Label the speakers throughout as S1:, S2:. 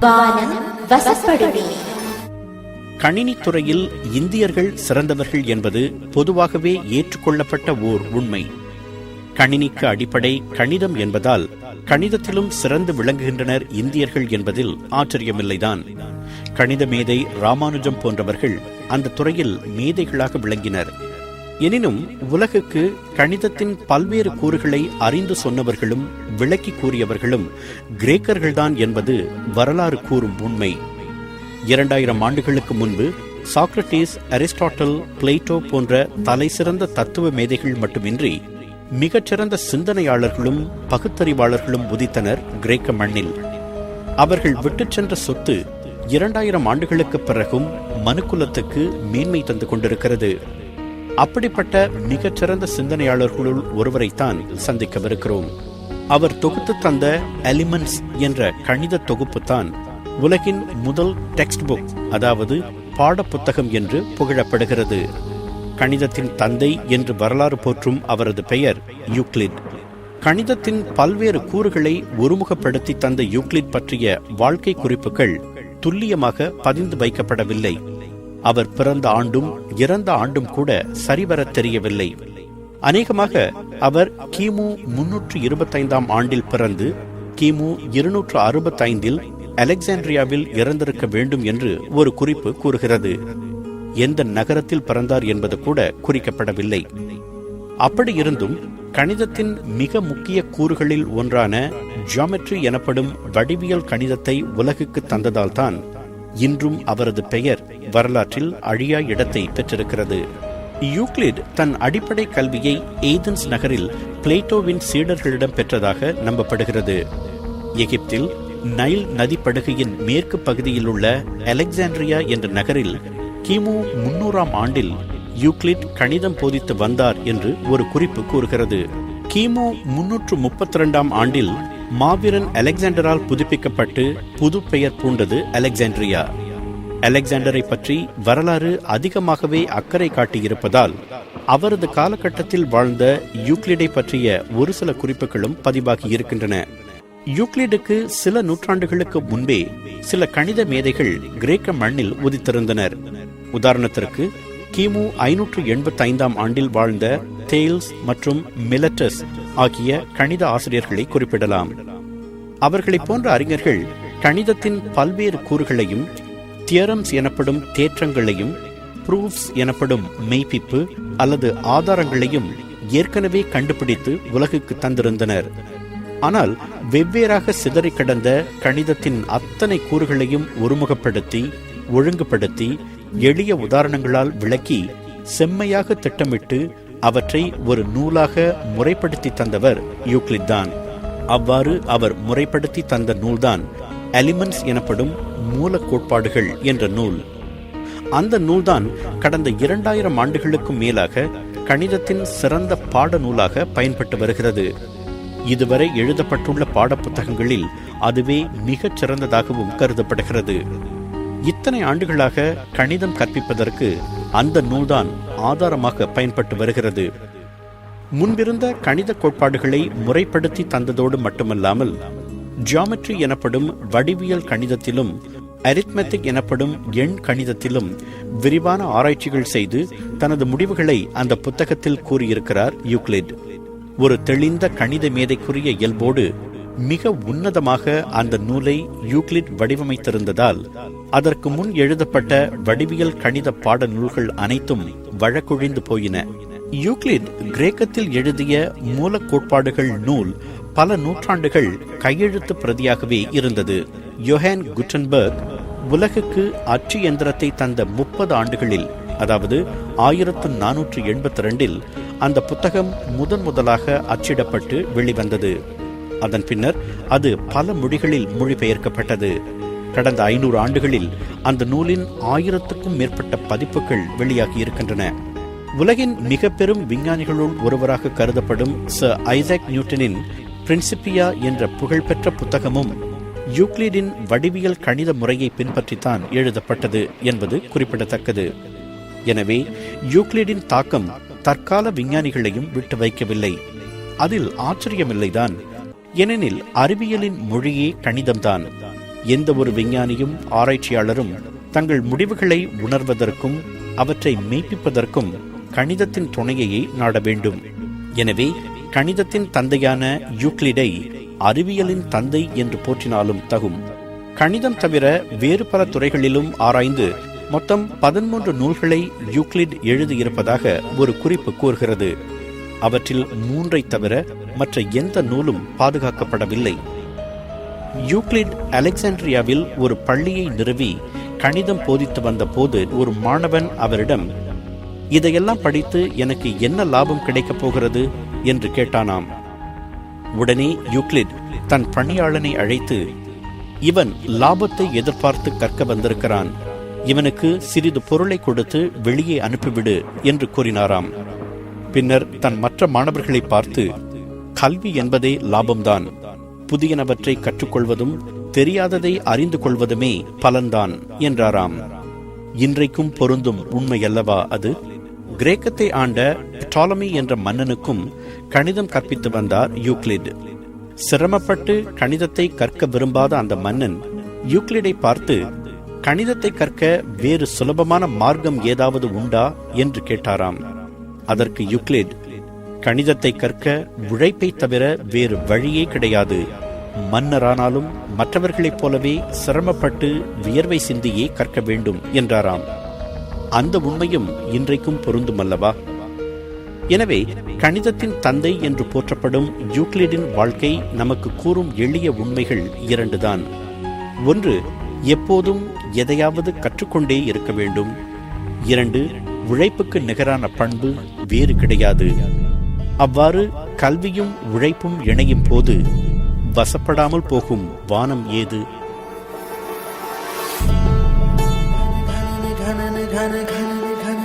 S1: வானம் வசப்படுமே.
S2: கணினித்துறையில் இந்தியர்கள் சிறந்தவர்கள் என்பது பொதுவாகவே ஏற்றுக்கொள்ளப்பட்ட ஓர் உண்மை. கணினிக்கு அடிப்படை கணிதம் என்பதால் கணிதத்திலும் சிறந்து விளங்குகின்றனர் இந்தியர்கள் என்பதில் ஆச்சரியமில்லைதான். கணித மேதை ராமானுஜம் போன்றவர்கள் அந்த துறையில் மேதைகளாக விளங்கினர். எனினும் உலகுக்கு கணிதத்தின் பல்வேறு கூறுகளை அறிந்து சொன்னவர்களும் விளக்கி கூறியவர்களும் கிரேக்கர்கள்தான் என்பது வரலாறு கூறும் உண்மை. 2000 ஆண்டுகளுக்கு முன்பு சாக்ரட்டிஸ், அரிஸ்டாட்டில், பிளேட்டோ போன்ற தலை சிறந்த தத்துவ மேதைகள் மட்டுமின்றி மிகச்சிறந்த சிந்தனையாளர்களும் பகுத்தறிவாளர்களும் உதித்தனர் கிரேக்க மண்ணில். அவர்கள் விட்டுச் சென்ற சொத்து 2000 ஆண்டுகளுக்கு பிறகும் மனுக்குலத்துக்கு மேன்மை தந்து கொண்டிருக்கிறது. அப்படிப்பட்ட மிகச்சிறந்த சிந்தனையாளர்களுள் ஒருவரைத்தான் சந்திக்கவிருக்கிறோம். அவர் தொகுத்து தந்த எலிமெண்ட்ஸ் என்ற கணித தொகுப்புத்தான் உலகின் முதல் டெக்ஸ்ட் புக், அதாவது பாட புத்தகம் என்று புகழப்படுகிறது. கணிதத்தின் தந்தை என்று வரலாறு போற்றும் அவரது பெயர் யூக்ளிட். கணிதத்தின் பல்வேறு கூறுகளை ஒருமுகப்படுத்தி தந்த யூக்ளிட் பற்றிய வாழ்க்கை குறிப்புகள் துல்லியமாக பதிந்து வைக்கப்படவில்லை. அவர் பிறந்த ஆண்டும் இறந்த ஆண்டும் கூட சரிவர தெரியவில்லை. அநேகமாக அவர் கிமு 325 ஆண்டில் பிறந்து கிமு 265 அலெக்சாண்ட்ரியாவில் இறந்திருக்க வேண்டும் என்று ஒரு குறிப்பு கூறுகிறது. எந்த நகரத்தில் பிறந்தார் என்பது கூட குறிக்கப்படவில்லை. அப்படி இருந்தும் கணிதத்தின் மிக முக்கிய கூறுகளில் ஒன்றான ஜியாமெட்ரி எனப்படும் வடிவியல் கணிதத்தை உலகுக்கு தந்ததால்தான் இன்றும் அவரது பெயர் வரலாற்றில் அழியா இடத்தை பெற்றிருக்கிறது. யூக்ளிட் தன் அடிப்படை கல்வியை ஏதென்ஸ் நகரில் பிளேட்டோவின் சீடர்களிடம் பெற்றதாக நம்பப்படுகிறது. எகிப்தில் நைல் நதிப்படுகையின் மேற்கு பகுதியில் உள்ள அலெக்சாண்ட்ரியா என்ற நகரில் கிமு 300 ஆண்டில் யூக்ளிட் கணிதம் போதித்து வந்தார் என்று ஒரு குறிப்பு கூறுகிறது. கிமு 332 ஆண்டில் மாவீரன் அலெக்சாண்டரால் புதுப்பிக்கப்பட்டு புது பெயர் பூண்டது அலெக்சாண்ட்ரியா. அலெக்சாண்டரை பற்றி வரலாறு அதிகமாகவே அக்கறை காட்டியிருப்பதால் அவரது காலகட்டத்தில் வாழ்ந்த யூக்ளிடை பற்றிய ஒரு சில குறிப்புகளும் பதிவாகி இருக்கின்றன. யூக்ளிடுக்கு சில நூற்றாண்டுகளுக்கு முன்பே சில கணித மேதைகள் கிரேக்க மண்ணில் உதித்திருந்தனர். உதாரணத்திற்கு கிமு 585 ஆண்டில் வாழ்ந்த தேல்ஸ் மற்றும் மிலட்டஸ் ஆகிய கணித ஆசிரியர்களை குறிப்பிடலாம். அவர்களை போன்ற அறிஞர்கள் கணிதத்தின் பல்வேறு கூறுகளையும், தியரம்ஸ் எனப்படும் தேற்றங்களையும், ப்ரூஃப்ஸ் எனப்படும் மெய்ப்பிப்பு அல்லது ஆதாரங்களையும் ஏற்கனவே கண்டுபிடித்து உலகுக்கு தந்திருந்தனர். ஆனால் வெவ்வேறாக சிதறி கிடந்த கணிதத்தின் அத்தனை கூறுகளையும் ஒருமுகப்படுத்தி ஒழுங்குபடுத்தி எளிய உதாரணங்களால் விளக்கி செம்மையாக திட்டமிட்டு அவற்றை ஒரு நூலாக முறைப்படுத்தி தந்தவர் யூக்ளிட் தான். அவ்வாறு அவர் முறைப்படுத்தி தந்த நூல்தான் எலிமெண்ட்ஸ் எனப்படும் மூல கோட்பாடுகள் என்ற நூல். அந்த நூல்தான் கடந்த 2000 ஆண்டுகளுக்கும் மேலாக கணிதத்தின் சிறந்த பாட நூலாக பயன்பட்டு வருகிறது. இதுவரை எழுதப்பட்டுள்ள பாடப்புத்தகங்களில் அதுவே மிகச் சிறந்ததாகவும் கருதப்படுகிறது. இத்தனை ஆண்டுகளாக கணிதம் கற்பிப்பதற்கு அந்த நூல்தான் ஆதாரமாக பயன்பட்டு வருகிறது. முன்பிருந்த கணித கோட்பாடுகளை முறைப்படுத்தி தந்ததோடு மட்டுமல்லாமல் ஜியாமெட்ரி எனப்படும் வடிவியல் கணிதத்திலும் அரித்மெட்டிக் எனப்படும் எண் கணிதத்திலும் விரிவான ஆராய்ச்சிகள் செய்து தனது முடிவுகளை அந்த புத்தகத்தில் கூறியிருக்கிறார் யூக்ளிட். ஒரு தெளிந்த கணித மேதைக்குரிய இயல்போடு மிக உன்னதமாக அந்த நூலை யூக்ளிட் வடிவமைத்திருந்ததால் அதற்கு முன் எழுதப்பட்ட வடிவியல் கணித பாட நூல்கள் அனைத்தும் வழக்கொழிந்து போயின. யூக்ளிட் கிரேக்கத்தில் எழுதிய மூல கோட்பாடுகள் நூல் பல நூற்றாண்டுகள் கையெழுத்து பிரதியாகவே இருந்தது. யோஹான் குட்டன்பர்க் உலகுக்கு அச்சு எந்திரத்தை தந்த 30 ஆண்டுகளில், அதாவது 1482 அந்த புத்தகம் முதலாக அச்சிடப்பட்டு வெளிவந்தது. அதன் பின்னர் அது பல மொழிகளில் மொழிபெயர்க்கப்பட்டது. கடந்த 500 ஆண்டுகளில் அந்த நூலின் 1000க்கும் மேற்பட்ட பதிப்புகள் வெளியாகி இருக்கின்றன. உலகின் மிக பெரும் விஞ்ஞானிகளுள் ஒருவராக கருதப்படும் சர் ஐசக் நியூட்டனின் பிரின்சிபியா என்ற புகழ்பெற்ற புத்தகமும் யூக்ளிடின் வடிவியல் கணித முறையை பின்பற்றித்தான் எழுதப்பட்டது என்பது குறிப்பிடத்தக்கது. எனவே யூக்ளிடின் தாக்கம் தற்கால விஞ்ஞானிகளையும் விட்டு வைக்கவில்லை. அதில் ஆச்சரியமில்லைதான். ஏனெனில் அறிவியலின் மொழியே கணிதம்தான். எந்த ஒரு விஞ்ஞானியும் ஆராய்ச்சியாளரும் தங்கள் முடிவுகளை உணர்வதற்கும் அவற்றை மெய்ப்பிப்பதற்கும் கணிதத்தின் துணையையே நாட வேண்டும். எனவே கணிதத்தின் தந்தையான யூக்ளிடை அறிவியலின் தந்தை என்று போற்றினாலும் தகும். கணிதம் தவிர வேறு பல துறைகளிலும் ஆராய்ந்து மொத்தம் 13 நூல்களை யூக்ளிட் எழுதியிருப்பதாக ஒரு குறிப்பு கூறுகிறது. அவற்றில் 3ஐ தவிர மற்ற எந்த நூலும் பாதுகாக்கப்படவில்லை. யூக்ளிட் அலெக்சாண்ட்ரியாவில் ஒரு பள்ளியை நிறுவி கணிதம் போதித்து வந்த போது ஒரு மாணவன் அவரிடம், இதையெல்லாம் படித்து எனக்கு என்ன லாபம் கிடைக்கப் போகிறது என்று கேட்டானாம். உடனே யூக்ளிட் தன் பணியாளனை அழைத்து, இவன் லாபத்தை எதிர்பார்த்து கற்க வந்திருக்கிறான், இவனுக்கு சிறிது பொருளை கொடுத்து வெளியே அனுப்பிவிடு என்று கூறினாராம். பின்னர் தன் மற்ற மாணவர்களை பார்த்து, கல்வி என்பதே லாபம்தான், புதியனவற்றை கற்றுக்கொள்வதும் தெரியாததை அறிந்து கொள்வதுமே பலன்தான் என்றாராம். இன்றைக்கும் பொருந்தும் உண்மையல்லவா அது? கிரேக்கத்தை ஆண்ட டாலமி என்ற மன்னனுக்கும் கணிதம் கற்பித்து வந்தார் யூக்ளிட். சிரமப்பட்டு கணிதத்தை கற்க விரும்பாத அந்த மன்னன் யூக்ளிடை பார்த்து, கணிதத்தை கற்க வேறு சுலபமான மார்க்கம் ஏதாவது உண்டா என்று கேட்டாராம். அதற்கு யூக்ளிட், கணிதத்தை கற்க உழைப்பை தவிர வேறு வழியே கிடையாது, மன்னரானாலும் மற்றவர்களைப் போலவே சிரமப்பட்டு வியர்வை சிந்தியே கற்க வேண்டும் என்றாராம். அந்த உண்மையும் இன்றைக்கும் பொருந்துமல்லவா? எனவே கணிதத்தின் தந்தை என்று போற்றப்படும் யூக்ளிடின் வாழ்க்கை நமக்கு கூறும் எளிய உண்மைகள் 2 தான். ஒன்று, எப்போதும் எதையாவது கற்றுக்கொண்டே இருக்க வேண்டும். 2, உழைப்புக்கு நிகரான பண்பு வேறு கிடையாது. அவ்வாறு கல்வியும் உழைப்பும் இணையும் போது வசப்படாமல் போகும் வானம் ஏது?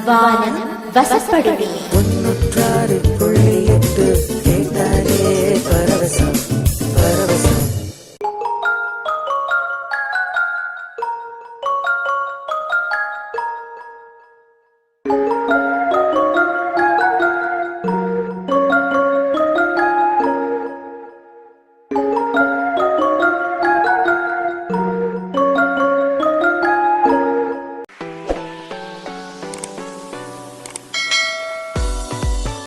S1: வானம் வசப்படுமே.
S3: 96.8 கேட்டாலே பரவசம்.